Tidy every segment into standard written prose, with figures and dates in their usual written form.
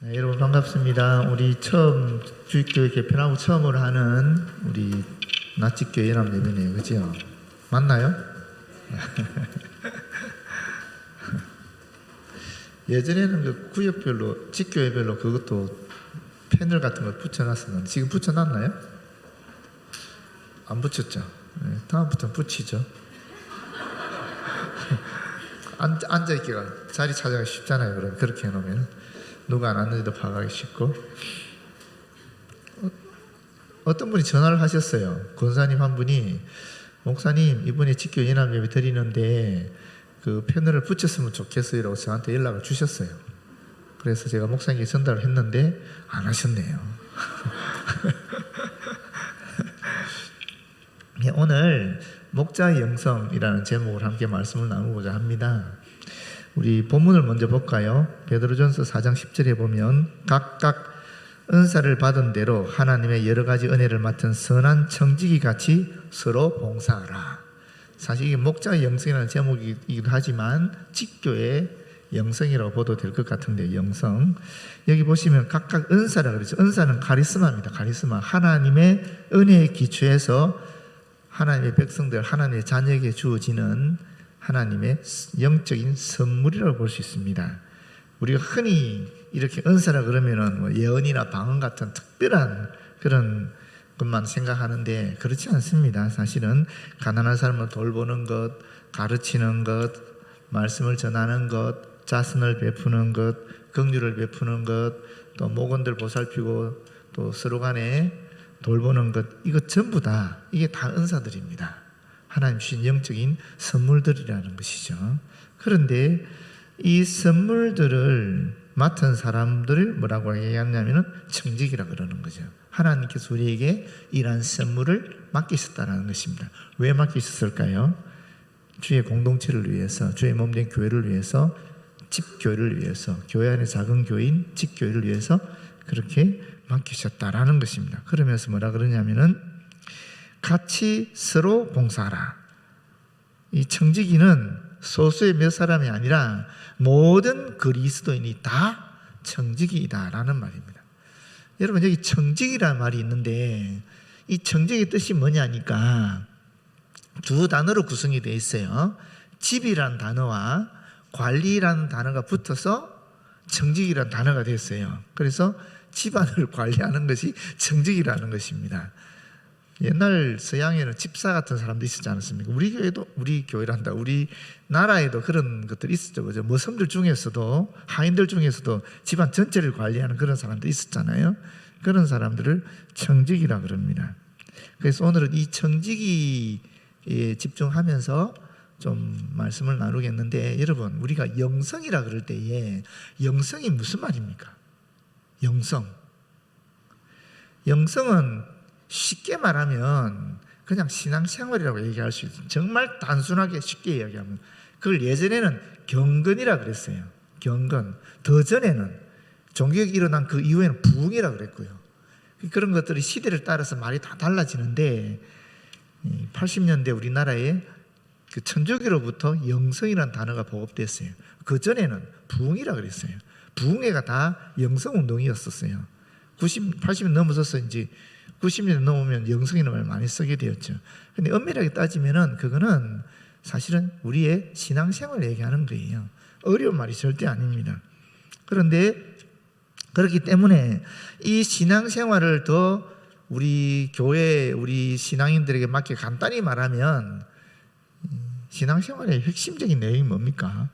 네, 여러분 반갑습니다. 우리 처음 주일교회 개편하고 처음으로 하는 우리 낯집교회 연합 예배네요, 그죠? 맞나요? 예전에는 그 구역별로 집교회별로 그것도 패널 같은 걸 붙여놨었는데 지금 붙여놨나요? 안 붙였죠. 네, 다음부터는 붙이죠. 앉아있기가 자리 찾아가기 쉽잖아요. 그럼 그렇게 해놓으면 누가 안 왔는지도 파악하기 쉽고. 어떤 분이 전화를 하셨어요. 권사님 한 분이, 목사님 이번에 집교 연합 예배 드리는데 그 패널을 붙였으면 좋겠어요 라고 저한테 연락을 주셨어요. 그래서 제가 목사님께 전달을 했는데 안 하셨네요. 네, 오늘 목자의 영성이라는 제목을 함께 말씀을 나누고자 합니다. 우리 본문을 먼저 볼까요? 베드로전서 4장 10절에 보면 각각 은사를 받은 대로 하나님의 여러 가지 은혜를 맡은 선한 청지기 같이 서로 봉사하라. 사실 이게 목자의 영성이라는 제목이기도 하지만 집교의 영성이라고 봐도 될 것 같은데, 영성. 여기 보시면 각각 은사라 그러죠. 은사는 카리스마입니다. 카리스마. 하나님의 은혜에 기초해서 하나님의 백성들, 하나님의 자녀에게 주어지는 하나님의 영적인 선물이라고 볼 수 있습니다. 우리가 흔히 이렇게 은사라 그러면은 뭐 예언이나 방언 같은 특별한 그런 것만 생각하는데 그렇지 않습니다. 사실은 가난한 사람을 돌보는 것, 가르치는 것, 말씀을 전하는 것, 자선을 베푸는 것, 긍휼을 베푸는 것, 또 목원들 보살피고 또 서로 간에 돌보는 것, 이거 전부 다 이게 다 은사들입니다. 하나님 주신 영적인 선물들이라는 것이죠. 그런데 이 선물들을 맡은 사람들을 뭐라고 얘기하냐면 청직이라 그러는 거죠. 하나님께서 우리에게 이러한 선물을 맡기셨다는 것입니다. 왜 맡기셨을까요? 주의 공동체를 위해서, 주의 몸된 교회를 위해서, 집교회를 위해서, 교회 안의 작은 교회인 집교회를 위해서 그렇게 맡기셨다라는 것입니다. 그러면서 뭐라 그러냐면은 같이 서로 봉사하라. 이 청지기는 소수의 몇 사람이 아니라 모든 그리스도인이 다 청지기이다라는 말입니다. 여러분, 여기 청지기라는 말이 있는데 이 청지기의 뜻이 뭐냐니까 두 단어로 구성이 되어 있어요. 집이라는 단어와 관리라는 단어가 붙어서 청지기라는 단어가 됐어요. 그래서 집안을 관리하는 것이 청지기라는 것입니다. 옛날 서양에는 집사 같은 사람도 있었지 않았습니까? 우리 교회도, 우리 교회란다, 우리 나라에도 그런 것들이 있었죠. 그죠? 모성들 중에서도, 하인들 중에서도 집안 전체를 관리하는 그런 사람도 있었잖아요. 그런 사람들을 청지기라 그럽니다. 그래서 오늘은 이 청지기에 집중하면서 좀 말씀을 나누겠는데, 여러분, 우리가 영성이라 그럴 때에 영성이 무슨 말입니까? 영성은 쉽게 말하면 그냥 신앙생활이라고 얘기할 수 있어요. 정말 단순하게 쉽게 이야기하면 그걸 예전에는 경건이라 그랬어요. 경건. 더 전에는 종교개혁이 일어난 그 이후에는 부흥이라 그랬고요. 그런 것들이 시대를 따라서 말이 다 달라지는데 80년대 우리나라에 그 천주교로부터 영성이라는 단어가 보급됐어요. 그 전에는 부흥이라 그랬어요. 부흥회가 다 영성운동이었었어요. 80년 넘어서서 이제 90년 넘으면 영성이라는 말 많이 쓰게 되었죠. 근데 엄밀하게 따지면은 그거는 사실은 우리의 신앙생활을 얘기하는 거예요. 어려운 말이 절대 아닙니다. 그런데 그렇기 때문에 이 신앙생활을 더 우리 교회, 우리 신앙인들에게 맞게 간단히 말하면 신앙생활의 핵심적인 내용이 뭡니까?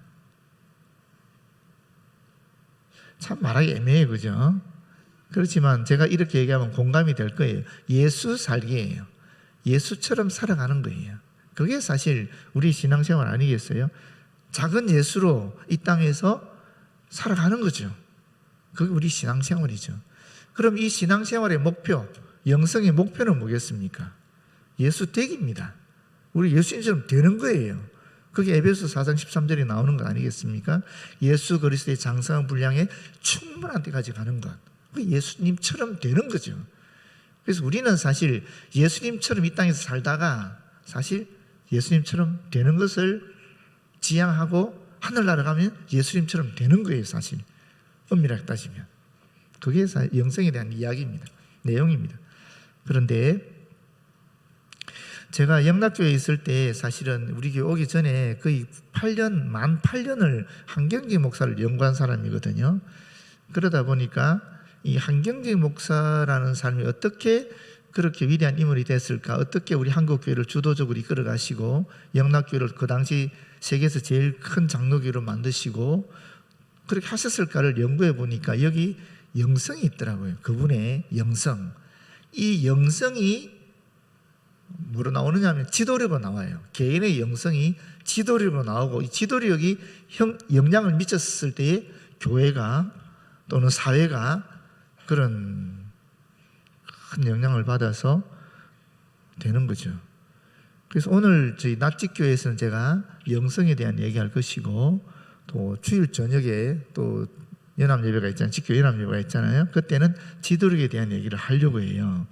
참 말하기 애매해요, 그죠? 그렇지만 제가 이렇게 얘기하면 공감이 될 거예요. 예수 살기예요. 예수처럼 살아가는 거예요. 그게 사실 우리 신앙생활 아니겠어요? 작은 예수로 이 땅에서 살아가는 거죠. 그게 우리 신앙생활이죠. 그럼 이 신앙생활의 목표, 영성의 목표는 뭐겠습니까? 예수 되기입니다. 우리 예수님처럼 되는 거예요. 그게 에베소 4장 13절에 나오는 거 아니겠습니까? 예수 그리스도의 장성한 분량에 충분한 데까지 가는 것. 예수님처럼 되는 거죠. 그래서 우리는 사실 예수님처럼 이 땅에서 살다가 사실 예수님처럼 되는 것을 지향하고 하늘나라 가면 예수님처럼 되는 거예요, 사실. 엄밀하게 따지면. 그게 영성에 대한 이야기입니다. 내용입니다. 그런데 제가 영락교회에 있을 때 사실은 우리 교회 오기 전에 거의 만 8년을 한경직 목사를 연구한 사람이거든요. 그러다 보니까 이 한경직 목사라는 사람이 어떻게 그렇게 위대한 인물이 됐을까, 어떻게 우리 한국교회를 주도적으로 이끌어 가시고 영락교회를 그 당시 세계에서 제일 큰 장로교회로 만드시고 그렇게 하셨을까를 연구해 보니까 여기 영성이 있더라고요. 그분의 영성. 이 영성이 뭐로 나오느냐 하면 지도력으로 나와요. 개인의 영성이 지도력으로 나오고 이 지도력이 영향을 미쳤을 때에 교회가 또는 사회가 그런 큰 영향을 받아서 되는 거죠. 그래서 오늘 저희 납직교회에서는 제가 영성에 대한 얘기할 것이고 또 주일 저녁에 또 연합예배가 있잖아요. 직교 연합예배가 있잖아요. 그때는 지도력에 대한 얘기를 하려고 해요.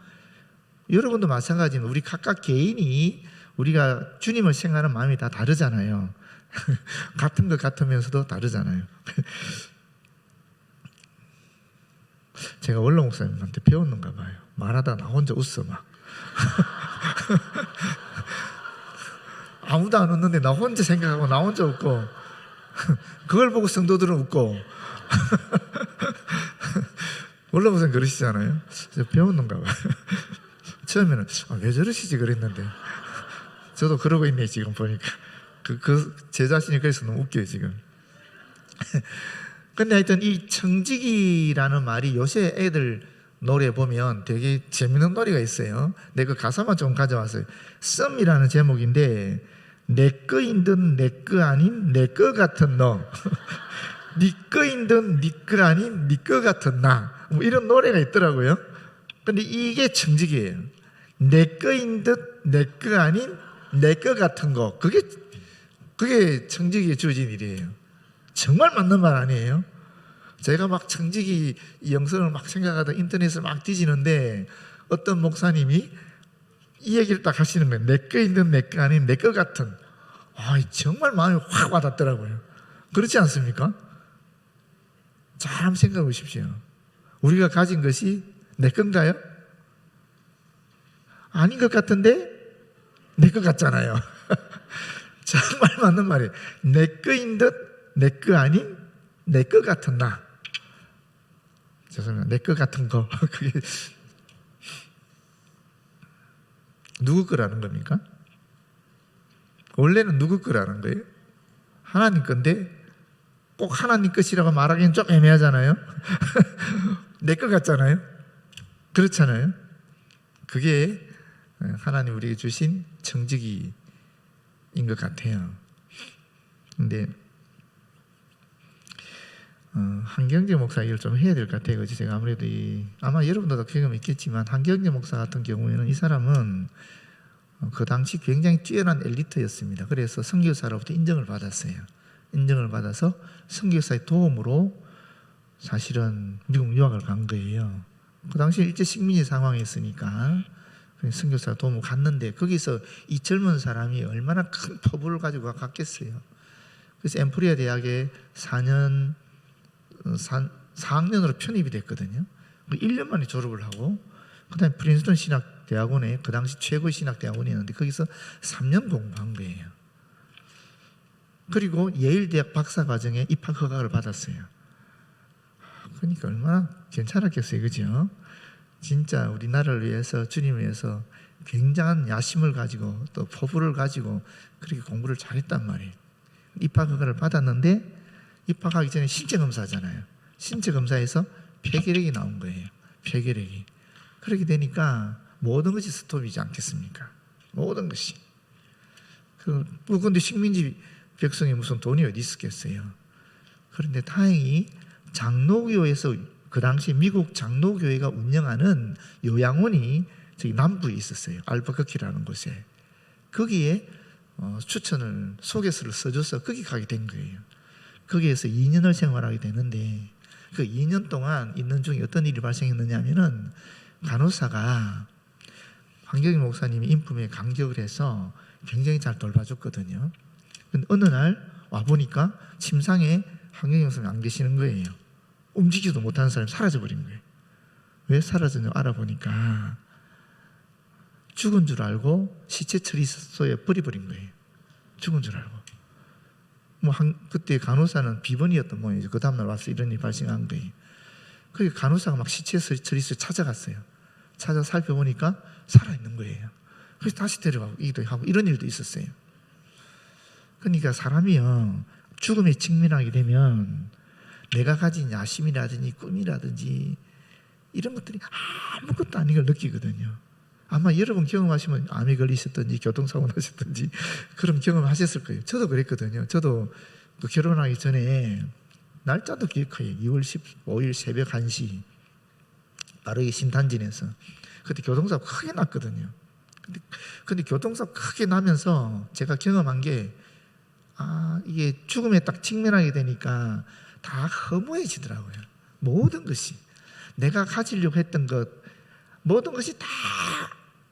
여러분도 마찬가지입니다. 우리 각각 개인이 우리가 주님을 생각하는 마음이 다 다르잖아요. 같은 것 같으면서도 다르잖아요. 제가 원로 목사님한테 배웠는가 봐요. 말하다 나 혼자 웃어 막. 아무도 안 웃는데 나 혼자 생각하고 나 혼자 웃고 그걸 보고 성도들은 웃고 원로 목사님 그러시잖아요. 배웠는가 봐요. 처음에는 왜 저러시지 그랬는데 저도 그러고 있네 지금 보니까 제 자신이 그래서 너무 웃겨요 지금. 근데 하여튼 이 청지기라는 말이 요새 애들 노래 보면 되게 재밌는 노래가 있어요. 내가 그 가사만 좀 가져왔어요. 썸이라는 제목인데 내 거인 듯 내 거 아닌 내 거 같은 너 네 거인 듯 네 거 아닌 네 거 같은 나 뭐 이런 노래가 있더라고요. 근데 이게 청지기예요. 내 거인 듯 내 거 아닌 내 거 같은 거 그게 청지기에 주어진 일이에요. 정말 맞는 말 아니에요? 제가 막 청지기 영성을 막 생각하다 인터넷을 막 뒤지는데 어떤 목사님이 이 얘기를 딱 하시는 거예요. 내 거인 듯 내 거 아닌 내 거 같은. 정말 마음이 확 와닿더라고요. 그렇지 않습니까? 잘 한번 생각해 보십시오. 우리가 가진 것이 내 건가요? 아닌 것 같은데 내 것 같잖아요. 정말 맞는 말이에요. 내 거인 듯 내 거 아닌 내 거 같은 나. 죄송합니다. 내 거 같은 거. 그게 누구 거라는 겁니까? 원래는 누구 거라는 거예요? 하나님 건데 꼭 하나님 것이라고 말하기는 좀 애매하잖아요. 내 것 같잖아요. 그렇잖아요. 그게 하나님 우리에게 주신 청지기인 것 같아요. 근데 한경재 목사 얘기를 좀 해야 될 것 같아요. 그치? 제가 아무래도 아마 여러분들도 경험이 있겠지만 한경재 목사 같은 경우에는 이 사람은 그 당시 굉장히 뛰어난 엘리트였습니다. 그래서 선교사로부터 인정을 받았어요. 인정을 받아서 선교사의 도움으로 사실은 미국 유학을 간 거예요. 그 당시 일제 식민지 상황이었으니까 선교사 도움을 갔는데 거기서 이 젊은 사람이 얼마나 큰 포부를 가지고 갔겠어요. 그래서 엠프리아 대학에 4학년으로 편입이 됐거든요. 1년 만에 졸업을 하고 그 다음에 프린스턴 신학대학원에 그 당시 최고의 신학대학원이었는데 거기서 3년 공부한 거예요. 그리고 예일대학 박사과정에 입학 허가를 받았어요. 그러니까 얼마나 괜찮았겠어요. 그죠? 진짜 우리나라를 위해서 주님을 위해서 굉장한 야심을 가지고 또 포부를 가지고 그렇게 공부를 잘했단 말이에요. 입학 허가를 받았는데 입학하기 전에 신체검사잖아요. 신체검사에서 폐결핵이 나온 거예요. 폐결핵이. 그렇게 되니까 모든 것이 스톱이지 않겠습니까? 모든 것이. 그런데 식민지 백성이 무슨 돈이 어디 있었겠어요. 그런데 다행히 장로교에서 그 당시 미국 장로교회가 운영하는 요양원이 저기 남부에 있었어요. 알버커키라는 곳에. 거기에 소개서를 써줘서 거기 가게 된 거예요. 거기에서 2년을 생활하게 되는데 그 2년 동안 있는 중에 어떤 일이 발생했느냐 하면은 간호사가 황경희 목사님이 인품에 감격을 해서 굉장히 잘 돌봐줬거든요. 근데 어느 날 와보니까 침상에 황경희 목사님이 안 계시는 거예요. 움직이지도 못하는 사람이 사라져버린 거예요. 왜 사라졌냐 알아보니까 죽은 줄 알고 시체 처리소에 버려버린 거예요. 죽은 줄 알고. 그때 간호사는 비번이었던 모양이죠. 그 다음날 와서 이런 일이 발생한 거예요. 그래서 간호사가 막 시체 처리소에 찾아갔어요. 찾아 살펴보니까 살아있는 거예요. 그래서 다시 데려가기도 하고 이런 일도 있었어요. 그러니까 사람이요, 죽음에 직면하게 되면 내가 가진 야심이라든지 꿈이라든지 이런 것들이 아무것도 아닌 걸 느끼거든요. 아마 여러분 경험하시면 암에 걸리셨든지 교통사고 나셨든지 그런 경험하셨을 거예요. 저도 그랬거든요. 저도 그 결혼하기 전에 날짜도 기억해요. 2월 15일 새벽 1시 바로 이 신탄진에서 그때 교통사고 크게 났거든요. 근데 교통사고 크게 나면서 제가 경험한 게 이게 죽음에 딱 직면하게 되니까 다 허무해지더라고요. 모든 것이 내가 가지려고 했던 것 모든 것이 다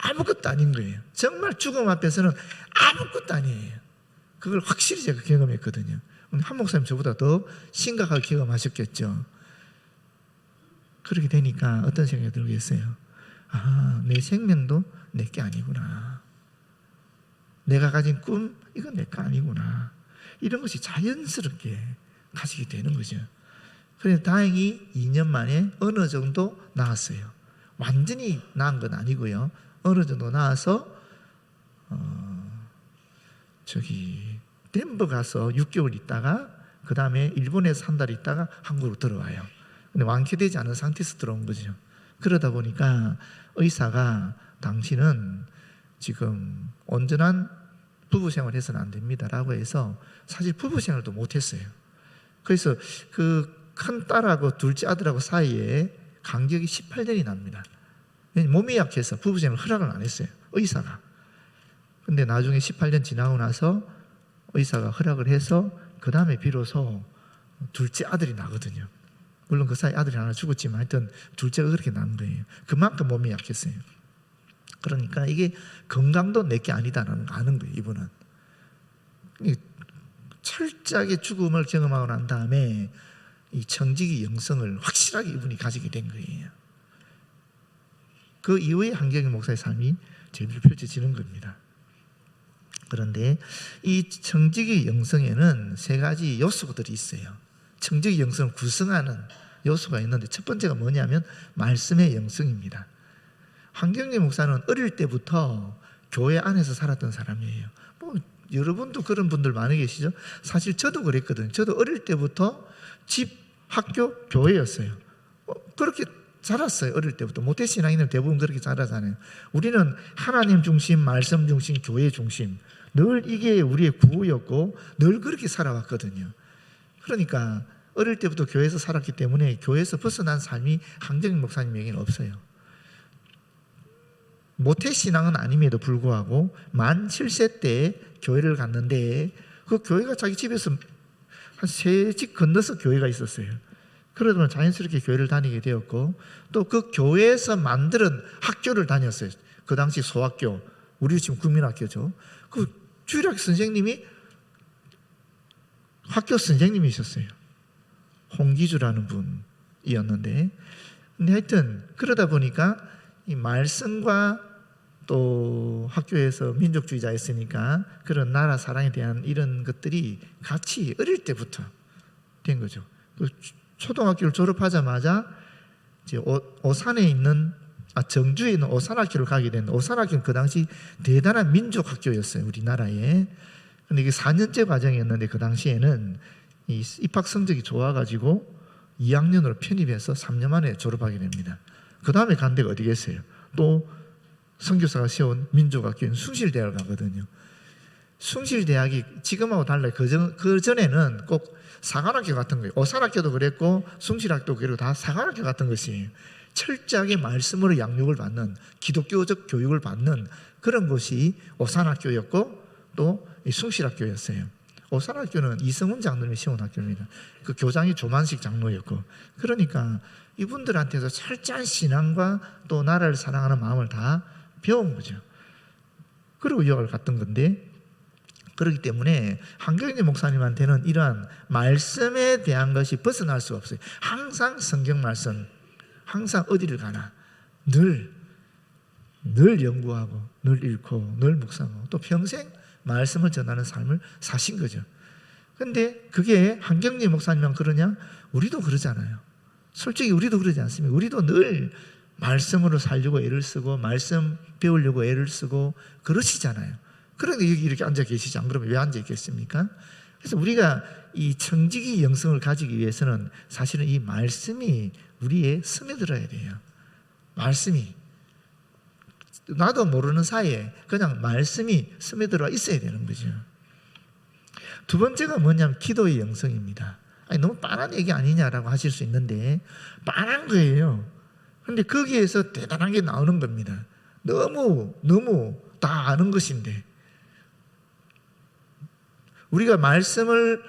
아무것도 아닌 거예요. 정말 죽음 앞에서는 아무것도 아니에요. 그걸 확실히 제가 경험했거든요. 한 목사님 저보다 더 심각하게 경험하셨겠죠. 그렇게 되니까 어떤 생각이 들겠어요? 내 생명도 내 게 아니구나. 내가 가진 꿈 이건 내 거 아니구나. 이런 것이 자연스럽게 가지게 되는 거죠. 그래서 다행히 2년 만에 어느 정도 나았어요. 완전히 나은 건 아니고요. 어느 정도 나아서 덴버 가서 6개월 있다가 그 다음에 일본에서 한 달 있다가 한국으로 들어와요. 근데 완쾌되지 않은 상태에서 들어온 거죠. 그러다 보니까 의사가 당신은 지금 온전한 부부 생활을 해서는 안 됩니다라고 해서 사실 부부 생활도 못했어요. 그래서 그 큰 딸하고 둘째 아들하고 사이에 간격이 18년이 납니다. 몸이 약해서 부부 생활을 허락을 안 했어요. 의사가. 근데 나중에 18년 지나고 나서 의사가 허락을 해서 그 다음에 비로소 둘째 아들이 나거든요. 물론 그 사이 아들이 하나 죽었지만 하여튼 둘째가 그렇게 난 거예요. 그만큼 몸이 약했어요. 그러니까 이게 건강도 내게 아니다라는 거 아는 거예요. 이분은 철저하게 죽음을 경험하고 난 다음에 이 청지기 영성을 확실하게 이분이 가지게 된 거예요. 그 이후에 한경일 목사의 삶이 제대로 펼쳐지는 겁니다. 그런데 이 청지기 영성에는 세 가지 요소들이 있어요. 청지기 영성을 구성하는 요소가 있는데 첫 번째가 뭐냐면 말씀의 영성입니다. 한경일 목사는 어릴 때부터 교회 안에서 살았던 사람이에요. 여러분도 그런 분들 많이 계시죠? 사실 저도 그랬거든요. 저도 어릴 때부터 집, 학교, 교회였어요. 그렇게 자랐어요. 어릴 때부터. 모태신앙인은 대부분 그렇게 자라잖아요. 우리는 하나님 중심, 말씀 중심, 교회 중심, 늘 이게 우리의 구호였고 늘 그렇게 살아왔거든요. 그러니까 어릴 때부터 교회에서 살았기 때문에 교회에서 벗어난 삶이 한경일 목사님에게는 없어요. 모태신앙은 아님에도 불구하고 만 7세 때 교회를 갔는데 그 교회가 자기 집에서 한 3집 건너서 교회가 있었어요. 그러다 보면 자연스럽게 교회를 다니게 되었고 또 그 교회에서 만드는 학교를 다녔어요. 그 당시 소학교, 우리 지금 국민학교죠. 그 주일학교 선생님이 학교 선생님이셨어요. 홍기주라는 분이었는데 근데 하여튼 그러다 보니까 이 말씀과 또 학교에서 민족주의자였으니까 그런 나라 사랑에 대한 이런 것들이 같이 어릴 때부터 된 거죠. 초등학교를 졸업하자마자 이제 오산에 있는 정주에 있는 오산학교를 가게 됐는데 오산학교는 그 당시 대단한 민족학교였어요. 우리나라에. 근데 이게 4년제 과정이었는데 그 당시에는 이 입학 성적이 좋아가지고 2학년으로 편입해서 3년 만에 졸업하게 됩니다. 그 다음에 간 데가 어디겠어요? 또 선교사가 세운 민족학교인 숭실대학을 가거든요. 숭실대학이 지금하고 달라요. 그 전에는 꼭 사관학교 같은 거예요. 오산학교도 그랬고 숭실학교도 그랬고 다 사관학교 같은 것이에요. 철저하게 말씀으로 양육을 받는 기독교적 교육을 받는 그런 곳이 오산학교였고 또 숭실학교였어요. 오산학교는 이성훈 장로님이 세운 학교입니다. 그 교장이 조만식 장로였고 그러니까 이분들한테서 철저한 신앙과 또 나라를 사랑하는 마음을 다 배운 거죠. 그리고 유학을 갔던 건데 그렇기 때문에 한경재 목사님한테는 이러한 말씀에 대한 것이 벗어날 수가 없어요. 항상 성경 말씀, 항상 어디를 가나 늘 연구하고 늘 읽고 늘 묵상하고 또 평생 말씀을 전하는 삶을 사신 거죠. 그런데 그게 한경재 목사님만 그러냐? 우리도 그러잖아요. 솔직히 우리도 그러지 않습니까? 우리도 늘 말씀으로 살려고 애를 쓰고 말씀 배우려고 애를 쓰고 그러시잖아요. 그런데 여기 이렇게 앉아 계시지 안 그러면 왜 앉아 있겠습니까? 그래서 우리가 이 청지기 영성을 가지기 위해서는 사실은 이 말씀이 우리에 스며들어야 돼요. 말씀이 나도 모르는 사이에 그냥 말씀이 스며들어 있어야 되는 거죠. 두 번째가 뭐냐면 기도의 영성입니다. 아니, 너무 뻔한 얘기 아니냐라고 하실 수 있는데 뻔한 거예요. 그런데 거기에서 대단한 게 나오는 겁니다. 너무 다 아는 것인데 우리가 말씀을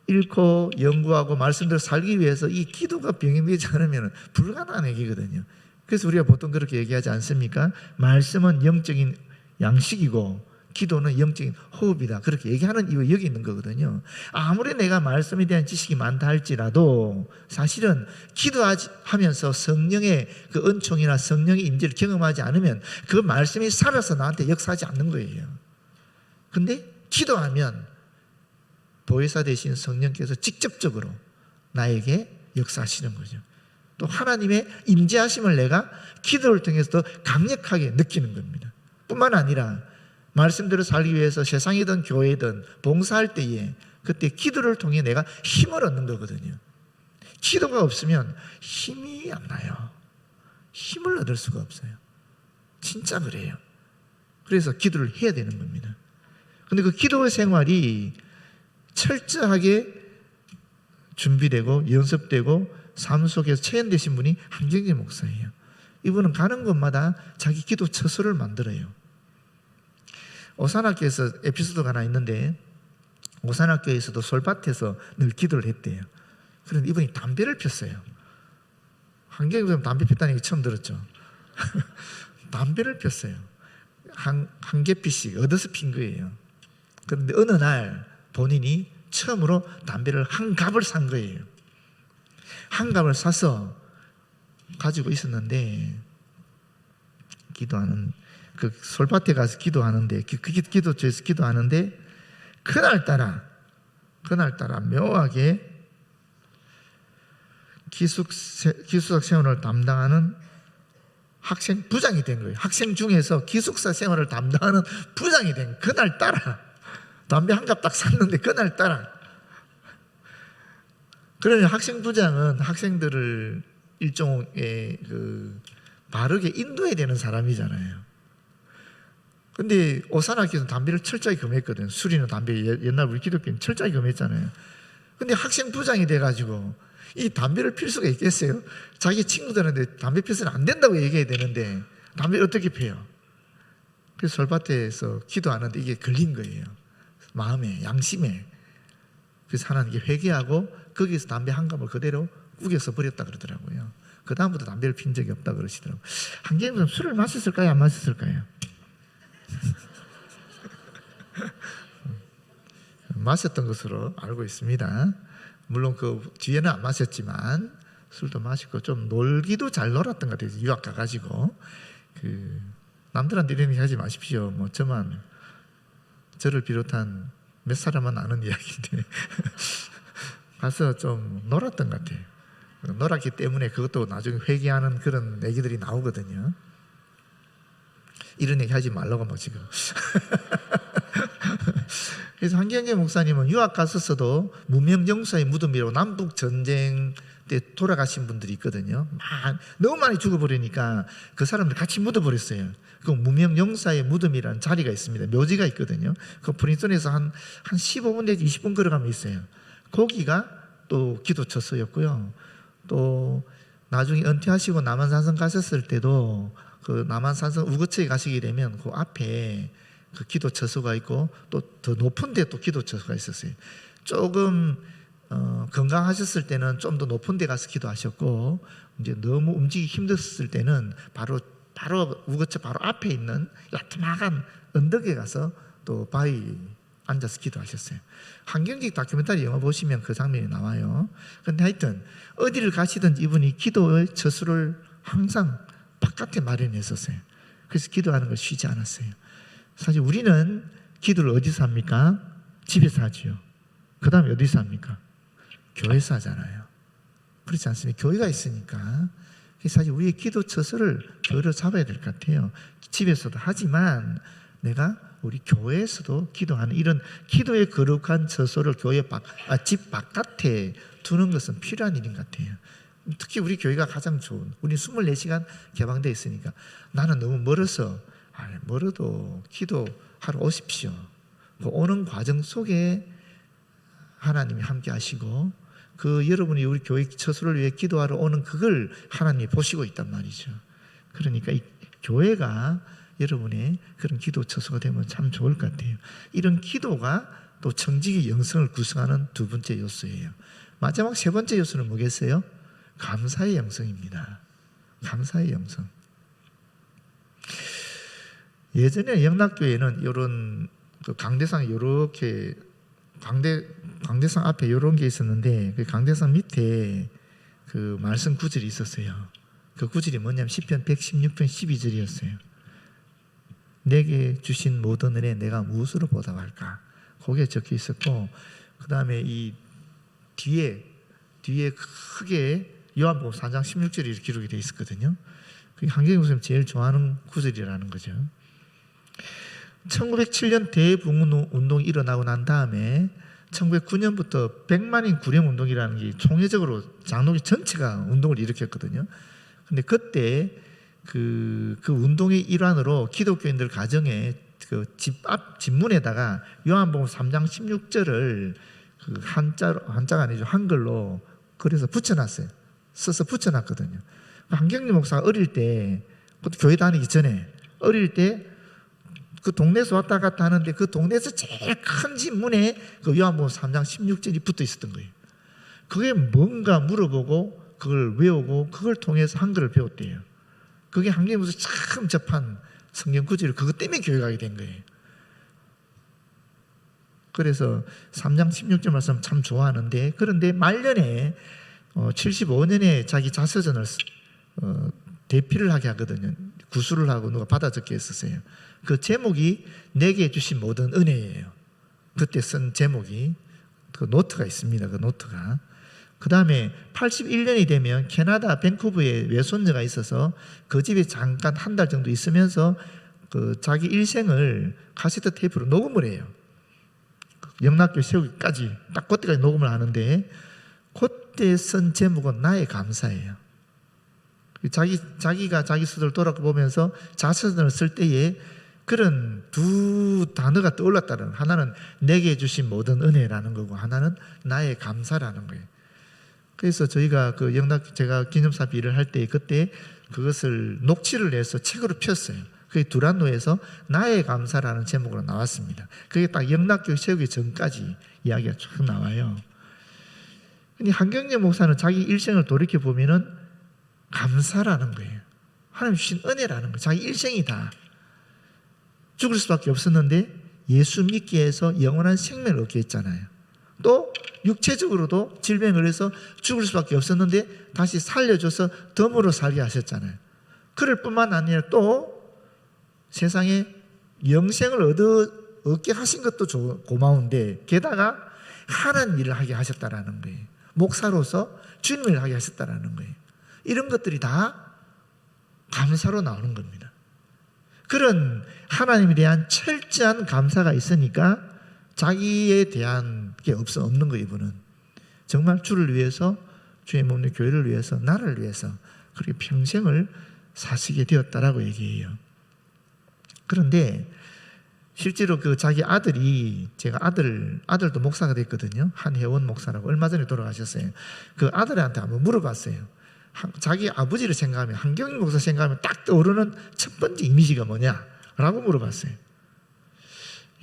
읽고 연구하고 말씀대로 살기 위해서 이 기도가 병행되지 않으면 불가능한 얘기거든요. 그래서 우리가 보통 그렇게 얘기하지 않습니까? 말씀은 영적인 양식이고 기도는 영적인 호흡이다. 그렇게 얘기하는 이유가 여기 있는 거거든요. 아무리 내가 말씀에 대한 지식이 많다 할지라도 사실은 기도하면서 성령의 그 은총이나 성령의 임재를 경험하지 않으면 그 말씀이 살아서 나한테 역사하지 않는 거예요. 근데 기도하면 보혜사 되신 성령께서 직접적으로 나에게 역사하시는 거죠. 또 하나님의 임재하심을 내가 기도를 통해서 더 강력하게 느끼는 겁니다. 뿐만 아니라 말씀대로 살기 위해서 세상이든 교회든 봉사할 때에 그때 기도를 통해 내가 힘을 얻는 거거든요. 기도가 없으면 힘이 안 나요. 힘을 얻을 수가 없어요. 진짜 그래요. 그래서 기도를 해야 되는 겁니다. 그런데 그 기도의 생활이 철저하게 준비되고 연습되고 삶 속에서 체현되신 분이 한경재 목사예요. 이분은 가는 곳마다 자기 기도 처소를 만들어요. 오산학교에서 에피소드가 하나 있는데 오산학교에서도 솔밭에서 늘 기도를 했대요. 그런데 이분이 담배를 폈어요. 한경재 목사님 담배 폈다는 얘기 처음 들었죠. 담배를 폈어요. 한 개피씩 얻어서 핀 거예요. 그런데 어느 날 본인이 처음으로 담배를 한 갑을 산 거예요. 한 갑을 사서 가지고 있었는데 기도하는 그 솔밭에 가서 기도하는데 기도처에서 기도하는데 그날따라 묘하게 기숙사 생활을 담당하는 학생 부장이 된 거예요. 학생 중에서 기숙사 생활을 담당하는 부장이 된 그날따라 담배 한 갑 딱 샀는데 그날따라 그러면 학생 부장은 학생들을 일종의 바르게 인도해야 되는 사람이잖아요. 근데 오산학교에서는 담배를 철저히 금했거든. 술이나 담배 옛날 우리 기독교는 철저히 금했잖아요. 근데 학생 부장이 돼가지고 이 담배를 필 수가 있겠어요? 자기 친구들한테 담배 피우면 안 된다고 얘기해야 되는데 담배를 어떻게 피워요? 그래서 솔밭에서 기도하는데 이게 걸린 거예요. 마음에, 양심에. 그래서 하나님께 회개하고 거기서 담배 한 갑을 그대로 우겨서 버렸다 그러더라고요. 그 다음부터 담배를 핀 적이 없다 그러시더라고요. 한경재 술을 마셨을까요? 안 마셨을까요? 마셨던 것으로 알고 있습니다. 물론 그 뒤에는 안 마셨지만 술도 마시고 좀 놀기도 잘 놀았던 것 같아요. 유학 가가지고 남들한테 이런 얘기 하지 마십시오. 뭐 저를 비롯한 몇 사람은 아는 이야기인데 가서 좀 놀았던 것 같아요. 놀았기 때문에 그것도 나중에 회개하는 그런 얘기들이 나오거든요. 이런 얘기 하지 말라고 막 지금. 그래서 한경재 목사님은 유학 갔었어도 무명정사의 무덤이라고 남북 전쟁 때 돌아가신 분들이 있거든요. 너무 많이 죽어버리니까 그 사람들 같이 묻어버렸어요. 그 무명정사의 무덤이라는 자리가 있습니다. 묘지가 있거든요. 그 프린스턴에서 한 15분 내지 20분 걸어가면 있어요. 거기가 또 기도처소였고요. 또 나중에 은퇴하시고 남한산성 가셨을 때도 그 남한산성 우거처에 가시게 되면 그 앞에 그 기도처소가 있고 또 더 높은 데 또 기도처소가 있었어요. 조금 건강하셨을 때는 좀 더 높은 데 가서 기도하셨고 이제 너무 움직이기 힘들었을 때는 바로 우거처 바로 앞에 있는 야트막한 언덕에 가서 또 바위 앉아서 기도하셨어요. 환경적 다큐멘터리 영화 보시면 그 장면이 나와요. 근데 하여튼 어디를 가시든지 이분이 기도의 처소를 항상 바깥에 마련했었어요. 그래서 기도하는 걸 쉬지 않았어요. 사실 우리는 기도를 어디서 합니까? 집에서 하지요. 그 다음에 어디서 합니까? 교회에서 하잖아요. 그렇지 않습니까? 교회가 있으니까. 사실 우리의 기도 처소를 교회로 잡아야 될 것 같아요. 집에서도 하지만 내가 우리 교회에서도 기도하는 이런 기도의 거룩한 처소를 집 바깥에 두는 것은 필요한 일인 것 같아요. 특히 우리 교회가 가장 좋은, 우리 24시간 개방되어 있으니까 나는 너무 멀어서 멀어도 기도하러 오십시오. 그 오는 과정 속에 하나님이 함께 하시고 그 여러분이 우리 교회 처소를 위해 기도하러 오는 그걸 하나님이 보시고 있단 말이죠. 그러니까 이 교회가 여러분의 그런 기도 처소가 되면 참 좋을 것 같아요. 이런 기도가 또 청지기 영성을 구성하는 두 번째 요소예요. 마지막 세 번째 요소는 뭐겠어요? 감사의 영성입니다. 감사의 영성. 예전에 영락교회는 이런 그 강대상 이렇게 강대상 앞에 이런 게 있었는데 그 강대상 밑에 그 말씀 구절이 있었어요. 그 구절이 뭐냐면 시편 116편 12절이었어요. 내게 주신 모든 은혜 내가 무엇으로 보답할까? 거기에 적혀 있었고 그 다음에 이 뒤에 크게 요한복음 4장 16절이 기록이 되어 있었거든요. 그게 한경희 목사님 제일 좋아하는 구절이라는 거죠. 1907년 대부흥운동이 일어나고 난 다음에 1909년부터 100만인 구령운동이라는 게 총회적으로 장로교 전체가 운동을 일으켰거든요. 근데 그때 그 운동의 일환으로 기독교인들 가정에 그 집 앞 집문에다가 요한복음 3장 16절을 그 한자가 아니죠. 한글로 그래서 붙여놨어요. 써서 붙여놨거든요. 한경림 목사가 어릴 때, 그것도 교회 다니기 전에 어릴 때 그 동네에서 왔다 갔다 하는데 그 동네에서 제일 큰 집문에 그 요한복음 3장 16절이 붙어 있었던 거예요. 그게 뭔가 물어보고 그걸 외우고 그걸 통해서 한글을 배웠대요. 그게 한경림 목사 처음 접한 성경 구절이 그것 때문에 교회 가게 된 거예요. 그래서 3장 16절 말씀 참 좋아하는데 그런데 말년에 75년에 자기 자서전을 대피를 하게 하거든요. 구술을 하고 누가 받아 적게 했었어요. 그 제목이 내게 주신 모든 은혜예요. 그때 쓴 제목이 그 노트가 있습니다. 그 노트가. 그 다음에 81년이 되면 캐나다 밴쿠버에 외손녀가 있어서 그 집에 잠깐 한 달 정도 있으면서 그 자기 일생을 카세트 테이프로 녹음을 해요. 영락교 세우기까지 딱 그때까지 녹음을 하는데 그때 쓴 제목은 나의 감사예요. 자기가 자기 스스로를 돌아보면서 자서전을 쓸 때에 그런 두 단어가 떠올랐다는, 하나는 내게 주신 모든 은혜라는 거고 하나는 나의 감사라는 거예요. 그래서 저희가 그 제가 기념사비 일을 할 때 그때 그것을 녹취를 해서 책으로 폈어요. 그게 두란노에서 나의 감사라는 제목으로 나왔습니다. 그게 딱 영락교회 세우기 전까지 이야기가 쭉 나와요. 근데 한경재 목사는 자기 일생을 돌이켜 보면은 감사라는 거예요. 하나님 주신 은혜라는 거예요. 자기 일생이 다 죽을 수밖에 없었는데 예수 믿기 해서 영원한 생명을 얻게 했잖아요. 또 육체적으로도 질병을 해서 죽을 수밖에 없었는데 다시 살려줘서 덤으로 살게 하셨잖아요. 그럴 뿐만 아니라 또 세상에 영생을 얻게 하신 것도 고마운데 게다가 하나님 일을 하게 하셨다라는 거예요. 목사로서 주님을 하게 하셨다라는 거예요. 이런 것들이 다 감사로 나오는 겁니다. 그런 하나님에 대한 철저한 감사가 있으니까 자기에 대한 게 없는 거예요. 이분은 정말 주를 위해서, 주의 몸의 교회를 위해서, 나를 위해서 그렇게 평생을 사시게 되었다라고 얘기해요. 그런데 실제로 그 자기 아들이, 제가 아들도 목사가 됐거든요. 한혜원 목사라고 얼마 전에 돌아가셨어요. 그 아들한테 한번 물어봤어요. 자기 아버지를 생각하면, 한경희 목사 생각하면 딱 떠오르는 첫 번째 이미지가 뭐냐? 라고 물어봤어요.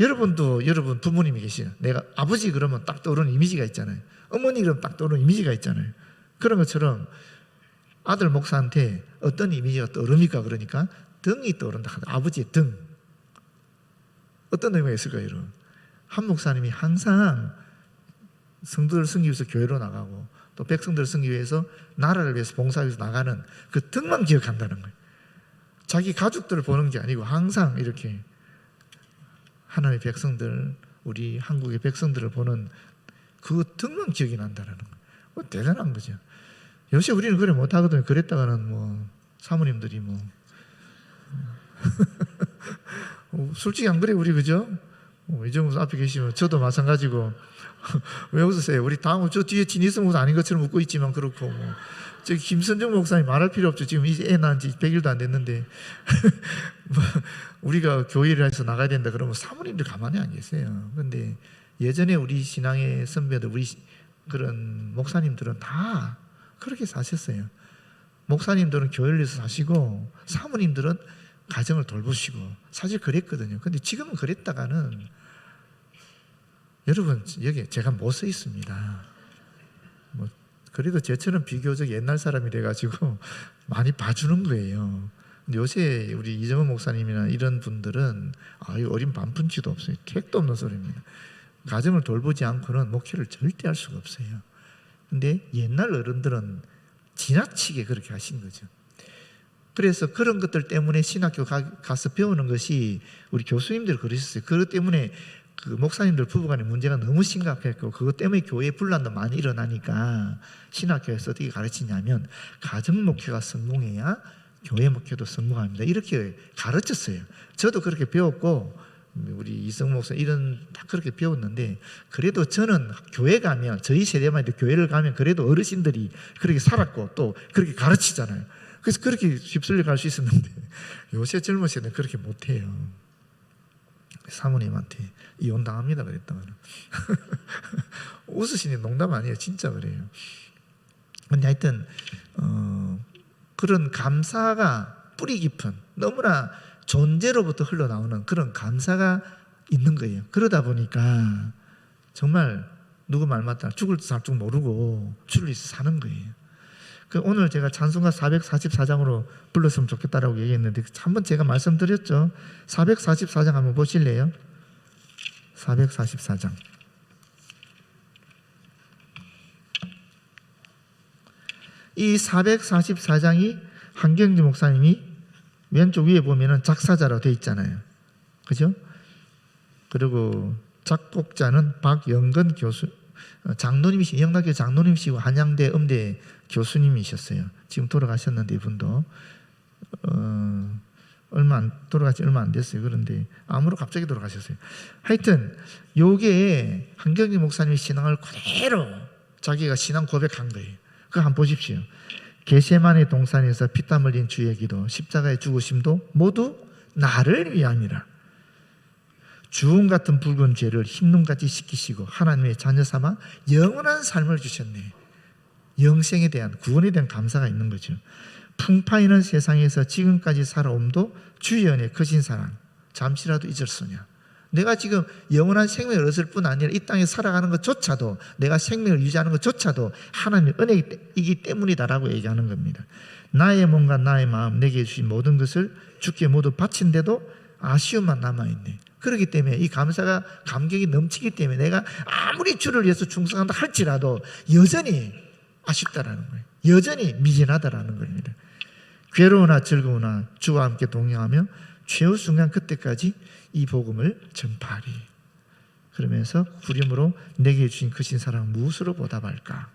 여러분 부모님이 계시죠. 내가 아버지 그러면 딱 떠오르는 이미지가 있잖아요. 어머니 그러면 딱 떠오르는 이미지가 있잖아요. 그런 것처럼 아들 목사한테 어떤 이미지가 떠오릅니까? 그러니까 등이 떠오른다. 아버지의 등. 어떤 의미가 있을까요, 여러분? 한 목사님이 항상 성도를 섬기기 위해서 교회로 나가고 또 백성들을 섬기기 위해서 나라를 위해서 봉사하기 위해서 나가는 그 등만 기억한다는 거예요. 자기 가족들을 보는 게 아니고 항상 이렇게 하나님의 백성들, 우리 한국의 백성들을 보는 그 등만 기억이 난다는 거예요. 대단한 거죠. 요새 우리는 그래 못하거든요. 그랬다가는 뭐 사모님들이 뭐 솔직히 안 그래 우리, 그죠? 이정무 앞에 계시면 저도 마찬가지고 왜 웃으세요? 우리 다음은 저 뒤에 진희성 목사 아닌 것처럼 웃고 있지만 그렇고 뭐 저기 김선정 목사님 말할 필요 없죠. 지금 애 낳은 지 100일도 안 됐는데 뭐 우리가 교회를 해서 나가야 된다 그러면 사모님들 가만히 안 계세요. 그런데 예전에 우리 신앙의 선배들, 우리 그런 목사님들은 다 그렇게 사셨어요. 목사님들은 교회를 위해서 사시고 사모님들은 가정을 돌보시고 사실 그랬거든요. 근데 지금은 그랬다가는 여러분 여기 제가 못 서 있습니다. 뭐 그래도 제처럼 비교적 옛날 사람이 돼가지고 많이 봐주는 거예요. 근데 요새 우리 이정은 목사님이나 이런 분들은 어린 반푼치도 없어요. 택도 없는 소리입니다. 가정을 돌보지 않고는 목회를 절대 할 수가 없어요. 근데 옛날 어른들은 지나치게 그렇게 하신 거죠. 그래서 그런 것들 때문에 신학교 가서 배우는 것이 우리 교수님들 그러셨어요. 그것 때문에 그 목사님들 부부간의 문제가 너무 심각했고 그것 때문에 교회 분란도 많이 일어나니까 신학교에서 어떻게 가르치냐면 가정 목회가 성공해야 교회 목회도 성공합니다. 이렇게 가르쳤어요. 저도 그렇게 배웠고 우리 이성 목사 이런 다 그렇게 배웠는데 그래도 저는 교회 가면 저희 세대만 해도 교회를 가면 그래도 어르신들이 그렇게 살았고 또 그렇게 가르치잖아요. 그래서 그렇게 휩쓸려 갈 수 있었는데 요새 젊은 세대는 그렇게 못해요. 사모님한테 이혼당합니다 그랬다가 웃으시니 농담 아니에요. 진짜 그래요. 근데 하여튼 그런 감사가 뿌리 깊은 너무나 존재로부터 흘러나오는 그런 감사가 있는 거예요. 그러다 보니까 정말 누구 말 맞다 죽을 줄 살 줄 모르고 주를 위해서 사는 거예요. 오늘 제가 찬송가 444장으로 불렀으면 좋겠다라고 얘기했는데 한번 제가 말씀드렸죠. 444장 한번 보실래요? 444장. 이 444장이 한경지 목사님이 왼쪽 위에 보면은 작사자로 되어 있잖아요. 그죠? 그리고 작곡자는 박영근 교수, 장로님이시, 영락교 장로님이시고 한양대 음대 교수님이셨어요. 지금 돌아가셨는데 이분도 돌아가신 얼마 안 됐어요. 그런데 암으로 갑자기 돌아가셨어요. 하여튼 요게 한경지 목사님의 신앙을 그대로 자기가 신앙 고백한 거예요. 그거 한번 보십시오. 겟세마네 동산에서 피땀 흘린 주의 기도, 십자가의 죽으심도 모두 나를 위함이라. 주홍 같은 붉은 죄를 흰눈같이 씻기시고 하나님의 자녀 삼아 영원한 삶을 주셨네. 영생에 대한, 구원에 대한 감사가 있는 거죠. 풍파이는 세상에서 지금까지 살아옴도 주의 은혜 크신 사랑 잠시라도 잊었으냐. 내가 지금 영원한 생명을 얻을 뿐 아니라 이 땅에 살아가는 것조차도, 내가 생명을 유지하는 것조차도 하나님의 은혜이기 때문이다라고 얘기하는 겁니다. 나의 몸과 나의 마음, 내게 주신 모든 것을 주께 모두 바친데도 아쉬움만 남아있네. 그렇기 때문에 이 감사가, 감격이 넘치기 때문에 내가 아무리 주를 위해서 충성한다 할지라도 여전히 아쉽다라는 거예요. 여전히 미진하다라는 겁니다. 괴로우나 즐거우나 주와 함께 동행하며 최후 순간 그때까지 이 복음을 전파하리. 그러면서 후렴으로 내게 주신 크신 사랑 무엇으로 보답할까?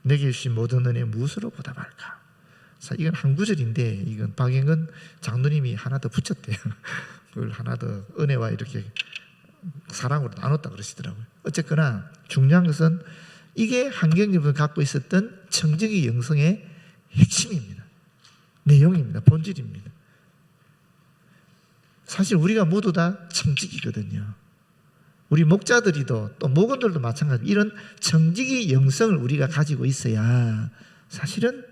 내게 주신 모든 은혜 무엇으로 보답할까? 이건 한 구절인데 이건 박영근 장로님이 하나 더 붙였대요. 그걸 하나 더 은혜와 이렇게 사랑으로 나눴다 그러시더라고요. 어쨌거나 중요한 것은 이게 한경님이 갖고 있었던 청지기 영성의 핵심입니다. 내용입니다. 본질입니다. 사실 우리가 모두 다 청지기거든요. 우리 목자들이도 또 목원들도 마찬가지. 이런 청지기 영성을 우리가 가지고 있어야 사실은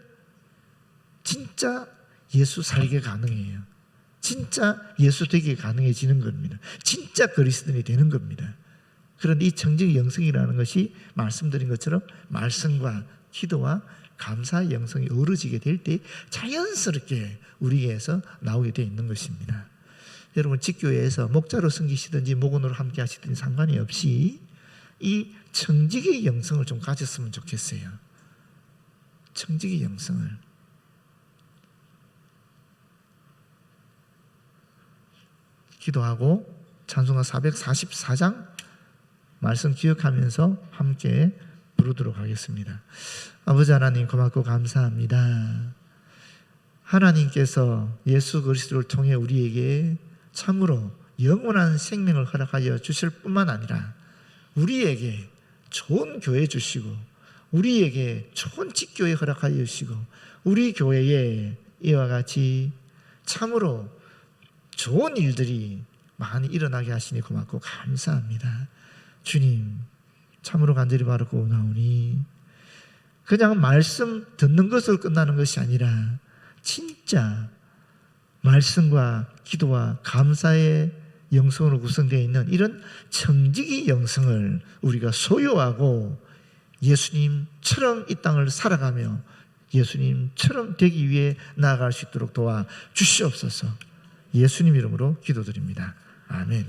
진짜 예수 살게 가능해요. 진짜 예수 되게 가능해지는 겁니다. 진짜 그리스도인이 되는 겁니다. 그런데 이 청지기 영성이라는 것이 말씀드린 것처럼 말씀과 기도와 감사의 영성이 어우러지게 될 때 자연스럽게 우리에게서 나오게 되어 있는 것입니다. 여러분 직교회에서 목자로 섬기시든지 목원으로 함께 하시든지 상관이 없이 이 청지기의 영성을 좀 가졌으면 좋겠어요. 청지기의 영성을. 기도하고 찬송가 444장 말씀 기억하면서 함께 부르도록 하겠습니다. 아버지 하나님 고맙고 감사합니다. 하나님께서 예수 그리스도를 통해 우리에게 참으로 영원한 생명을 허락하여 주실 뿐만 아니라 우리에게 좋은 교회 주시고 우리에게 좋은 직교회 허락하여 주시고 우리 교회에 이와 같이 참으로 좋은 일들이 많이 일어나게 하시니 고맙고 감사합니다. 주님 참으로 간절히 바라고 나오니 그냥 말씀 듣는 것으로 끝나는 것이 아니라 진짜 말씀과 기도와 감사의 영성으로 구성되어 있는 이런 청지기 영성을 우리가 소유하고 예수님처럼 이 땅을 살아가며 예수님처럼 되기 위해 나아갈 수 있도록 도와 주시옵소서. 예수님 이름으로 기도드립니다. 아멘.